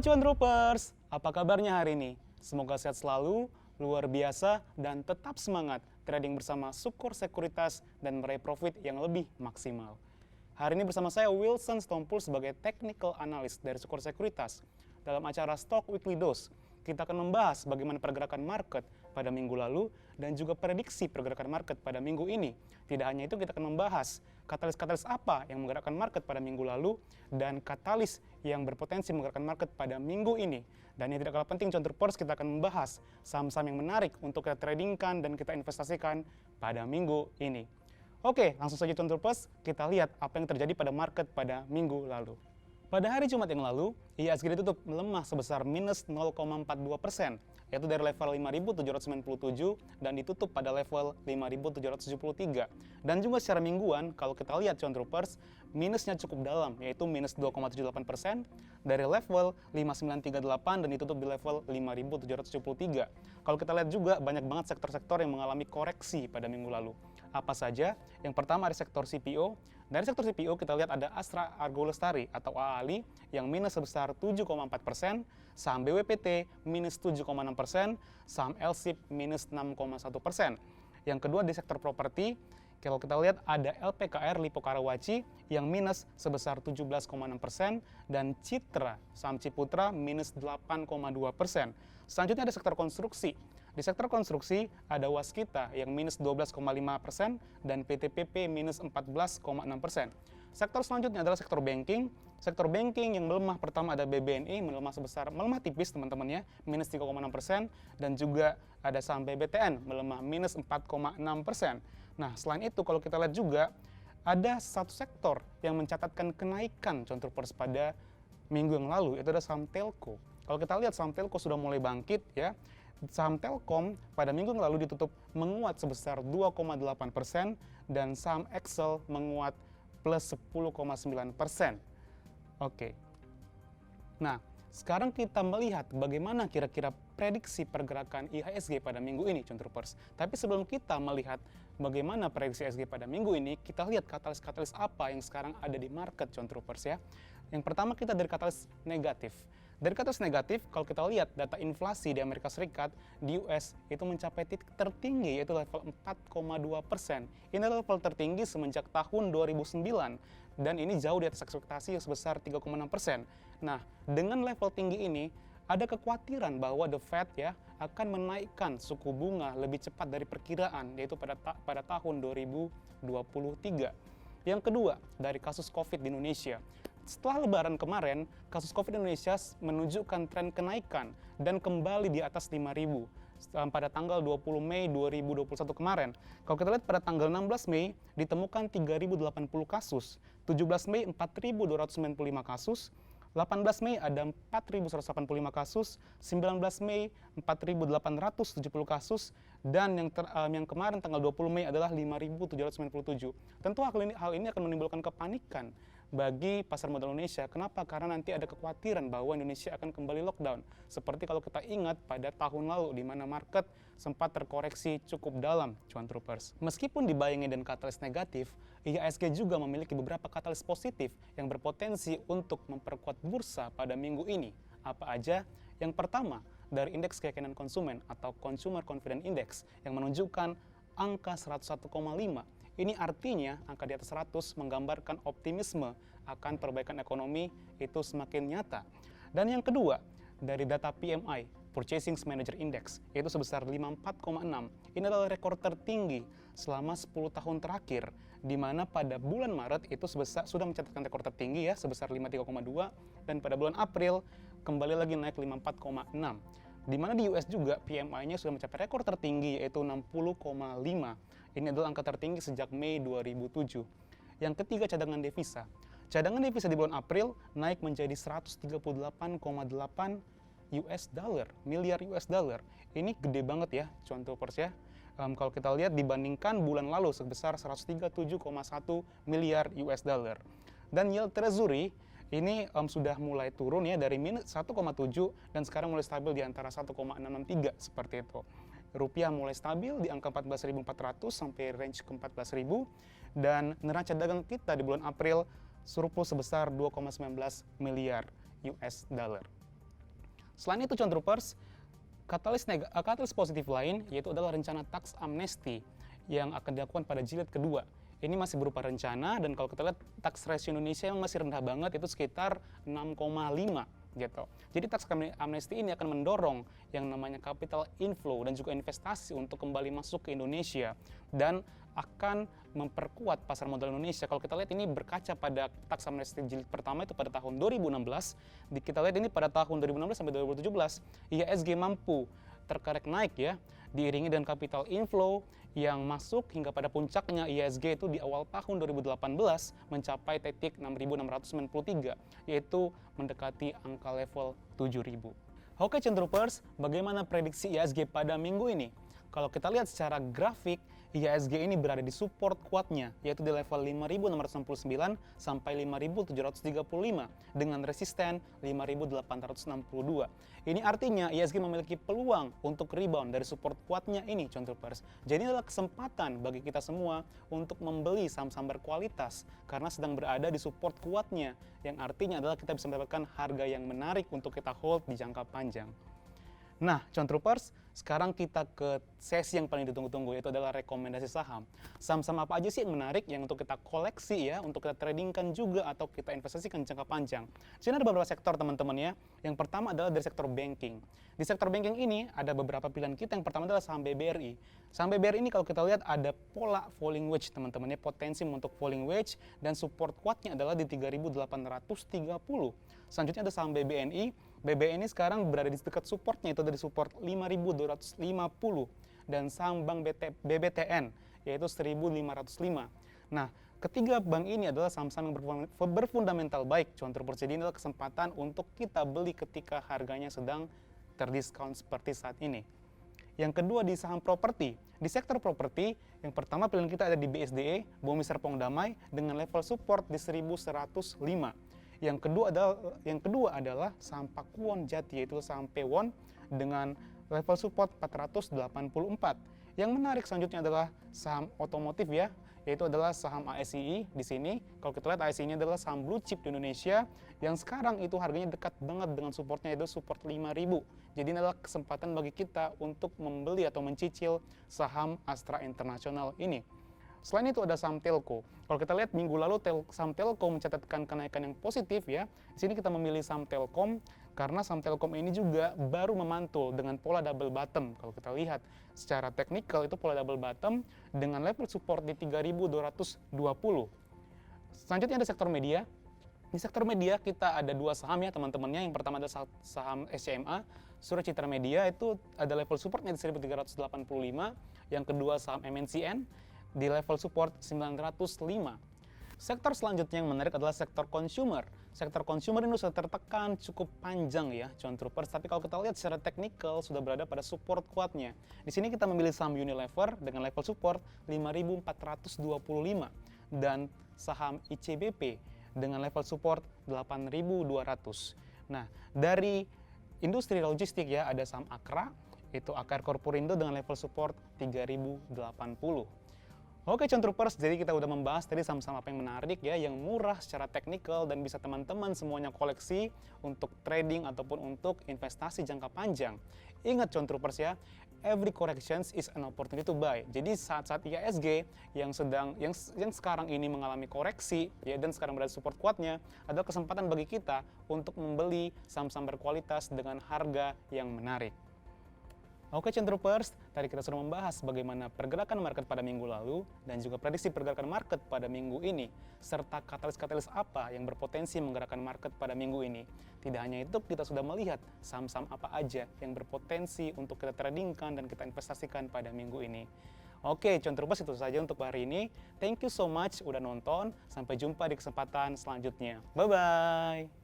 Cuan Troopers, apa kabarnya hari ini? Semoga sehat selalu, luar biasa, dan tetap semangat trading bersama Sukor Sekuritas dan meraih profit yang lebih maksimal. Hari ini bersama saya Wilson Stompul sebagai Technical Analyst dari Sukor Sekuritas. Dalam acara Stock Weekly Dose, kita akan membahas bagaimana pergerakan market pada minggu lalu dan juga prediksi pergerakan market pada minggu ini. Tidak hanya itu, kita akan membahas katalis-katalis apa yang menggerakkan market pada minggu lalu dan katalis yang berpotensi menggerakkan market pada minggu ini. Dan yang tidak kalah penting, Cuan Troopers, kita akan membahas saham-saham yang menarik untuk kita tradingkan dan kita investasikan pada minggu ini. Oke, langsung saja Cuan Troopers, kita lihat apa yang terjadi pada market pada minggu lalu. Pada hari Jumat yang lalu, IHSG ditutup melemah sebesar minus 0,42%, yaitu dari level 5.797 dan ditutup pada level 5.773. Dan juga secara mingguan, kalau kita lihat Cuan Troopers, minusnya cukup dalam, yaitu minus 2,78% dari level 5.938 dan ditutup di level 5.773. Kalau kita lihat juga, banyak banget sektor-sektor yang mengalami koreksi pada minggu lalu. Apa saja? Yang pertama ada sektor CPO. Dari sektor CPO kita lihat ada Astra Argo Lestari atau AALI yang minus sebesar 7,4%, saham BWPT minus 7,6%, saham LSIP minus 6,1%. Yang kedua di sektor properti, kalau kita lihat ada LPKR Lipo Karawaci yang minus sebesar 17,6% dan Citra, saham Ciputra minus 8,2%. Selanjutnya ada sektor konstruksi. Di sektor konstruksi ada Waskita yang minus 12,5% dan PTPP minus 14,6%. Sektor selanjutnya adalah sektor banking. Sektor banking yang melemah pertama ada BBNI melemah tipis teman-teman ya, minus 3,6%, dan juga ada saham BBTN melemah minus 4,6%. Nah, selain itu kalau kita lihat juga ada satu sektor yang mencatatkan kenaikan Cuan Troopers pada minggu yang lalu, itu ada saham Telco. Kalau kita lihat saham Telco sudah mulai bangkit ya. Saham Telkom pada minggu yang lalu ditutup menguat sebesar 2,8% dan saham Excel menguat plus 10,9%. Oke. Nah, sekarang kita melihat bagaimana kira-kira prediksi pergerakan IHSG pada minggu ini, Cuan Troopers. Tapi sebelum kita melihat bagaimana prediksi IHSG pada minggu ini, kita lihat katalis-katalis apa yang sekarang ada di market, Cuan Troopers ya. Yang pertama kita dari katalis negatif. Dari katalis negatif, kalau kita lihat data inflasi di Amerika Serikat, di US itu mencapai titik tertinggi yaitu level 4,2%. Ini adalah level tertinggi semenjak tahun 2009 dan ini jauh di atas ekspektasi yang sebesar 3,6%. Nah, dengan level tinggi ini ada kekhawatiran bahwa The Fed ya akan menaikkan suku bunga lebih cepat dari perkiraan yaitu pada tahun 2023. Yang kedua, dari kasus COVID di Indonesia. Setelah lebaran kemarin, kasus COVID di Indonesia menunjukkan tren kenaikan dan kembali di atas 5.000 pada tanggal 20 Mei 2021 kemarin. Kalau kita lihat pada tanggal 16 Mei ditemukan 3.080 kasus, 17 Mei 4.295 kasus, 18 Mei ada 4.185 kasus, 19 Mei 4.870 kasus, dan yang kemarin tanggal 20 Mei adalah 5.797. Tentu hal ini akan menimbulkan kepanikan bagi pasar modal Indonesia. Kenapa? Karena nanti ada kekhawatiran bahwa Indonesia akan kembali lockdown. Seperti kalau kita ingat pada tahun lalu di mana market sempat terkoreksi cukup dalam, Cuan Troopers. Meskipun dibayangi dan katalis negatif, IHSG juga memiliki beberapa katalis positif yang berpotensi untuk memperkuat bursa pada minggu ini. Apa aja? Yang pertama, dari indeks keyakinan konsumen atau Consumer Confidence Index yang menunjukkan angka 101,5. Ini artinya angka di atas 100 menggambarkan optimisme akan perbaikan ekonomi itu semakin nyata. Dan yang kedua, dari data PMI, Purchasing Manager Index, yaitu sebesar 54,6. Ini adalah rekor tertinggi selama 10 tahun terakhir, di mana pada bulan Maret itu sudah mencatatkan rekor tertinggi ya, sebesar 53,2, dan pada bulan April kembali lagi naik 54,6. Di mana di US juga PMI-nya sudah mencapai rekor tertinggi yaitu 60,5. Ini adalah angka tertinggi sejak Mei 2007. Yang ketiga, cadangan devisa. Cadangan devisa di bulan April naik menjadi 138,8 miliar US dollar. Ini gede banget ya, Cuan Troopers ya. Kalau kita lihat dibandingkan bulan lalu sebesar 137,1 miliar US dollar. Dan yield treasury ini sudah mulai turun ya dari minus 1,7 dan sekarang mulai stabil di antara 1,663 seperti itu. Rupiah mulai stabil di angka 14.400 sampai range ke 14.000 dan neraca dagang kita di bulan April surplus sebesar 2,19 miliar US dollar. Selain itu, Cuan Troopers, katalis positif lain yaitu adalah rencana tax amnesty yang akan dilakukan pada jilid kedua. Ini masih berupa rencana, dan kalau kita lihat tax ratio Indonesia yang masih rendah banget, itu sekitar 6,5 gitu. Jadi tax amnesty ini akan mendorong yang namanya capital inflow dan juga investasi untuk kembali masuk ke Indonesia, dan akan memperkuat pasar modal Indonesia. Kalau kita lihat ini berkaca pada tax amnesty jilid pertama itu pada tahun 2016, kita lihat ini pada tahun 2016 sampai 2017 IHSG mampu terkerek naik ya, diiringi dengan capital inflow yang masuk hingga pada puncaknya IHSG itu di awal tahun 2018 mencapai titik 6.693, yaitu mendekati angka level 7.000. Oke Cuan Troopers, bagaimana prediksi IHSG pada minggu ini? Kalau kita lihat secara grafik, IHSG ini berada di support kuatnya, yaitu di level 5.669 sampai 5.735 dengan resisten 5.862. Ini artinya IHSG memiliki peluang untuk rebound dari support kuatnya ini, Cuan Troopers. Jadi adalah kesempatan bagi kita semua untuk membeli saham-saham berkualitas karena sedang berada di support kuatnya, yang artinya adalah kita bisa mendapatkan harga yang menarik untuk kita hold di jangka panjang. Nah, Cuan Troopers, sekarang kita ke sesi yang paling ditunggu-tunggu, yaitu adalah rekomendasi saham. Saham-saham apa aja sih yang menarik yang untuk kita koleksi ya, untuk kita tradingkan juga atau kita investasikan jangka panjang. Di sini ada beberapa sektor teman-teman ya. Yang pertama adalah dari sektor banking. Di sektor banking ini ada beberapa pilihan kita. Yang pertama adalah saham BBRI. Saham BBRI ini kalau kita lihat ada pola falling wedge teman-teman ya, potensi untuk falling wedge, dan support kuatnya adalah di 3.830. Selanjutnya ada saham BBNI. BBNI sekarang berada di dekat supportnya, itu dari support 5.250, dan saham bank BBTN yaitu 1.505. Nah, ketiga bank ini adalah saham-saham yang berfundamental baik, Cuan Troopers. Jadi ini adalah kesempatan untuk kita beli ketika harganya sedang terdiskon seperti saat ini. Yang kedua di saham properti. Di sektor properti, yang pertama pilihan kita ada di BSDE, Bumi Serpong Damai, dengan level support di 1.105. Yang kedua adalah saham Pakuwon Jati, yaitu saham Pewon dengan level support 484. Yang menarik selanjutnya adalah saham otomotif ya, yaitu adalah saham ASII. Di sini kalau kita lihat ASII ini adalah saham blue chip di Indonesia yang sekarang itu harganya dekat banget dengan supportnya, yaitu support 5.000. Jadi ini adalah kesempatan bagi kita untuk membeli atau mencicil saham Astra International ini. Selain itu ada saham Telco. Kalau kita lihat minggu lalu saham Telco mencatatkan kenaikan yang positif ya. Di sini kita memilih saham Telkom karena saham Telkom ini juga baru memantul dengan pola double bottom. Kalau kita lihat secara teknikal itu pola double bottom dengan level support di 3.220. Selanjutnya ada sektor media. Di sektor media kita ada dua saham ya teman-temannya. Yang pertama adalah saham SCMA, Surya Citra Media, itu ada level supportnya di 1.385. Yang kedua saham MNCN di level support 905. Sektor selanjutnya yang menarik adalah sektor consumer. Sektor consumer ini sudah tertekan cukup panjang ya, Cuan Troopers. Tapi kalau kita lihat secara teknikal sudah berada pada support kuatnya. Di sini kita memilih saham Unilever dengan level support 5.425 dan saham ICBP dengan level support 8.200. Nah, dari industri logistik ya ada saham Akra, itu Akar Korporindo dengan level support 3.080. Oke Cuan Troopers, jadi kita udah membahas tadi saham-saham apa yang menarik ya, yang murah secara teknikal dan bisa teman-teman semuanya koleksi untuk trading ataupun untuk investasi jangka panjang. Ingat Cuan Troopers ya, every corrections is an opportunity to buy. Jadi saat-saat IHSG yang sekarang ini mengalami koreksi ya, dan sekarang berada support kuatnya, adalah kesempatan bagi kita untuk membeli saham-saham berkualitas dengan harga yang menarik. Oke Cuan Troopers, tadi kita sudah membahas bagaimana pergerakan market pada minggu lalu dan juga prediksi pergerakan market pada minggu ini, serta katalis-katalis apa yang berpotensi menggerakkan market pada minggu ini. Tidak hanya itu, kita sudah melihat saham-saham apa aja yang berpotensi untuk kita tradingkan dan kita investasikan pada minggu ini. Oke Cuan Troopers, itu saja untuk hari ini. Thank you so much udah nonton, sampai jumpa di kesempatan selanjutnya. Bye-bye!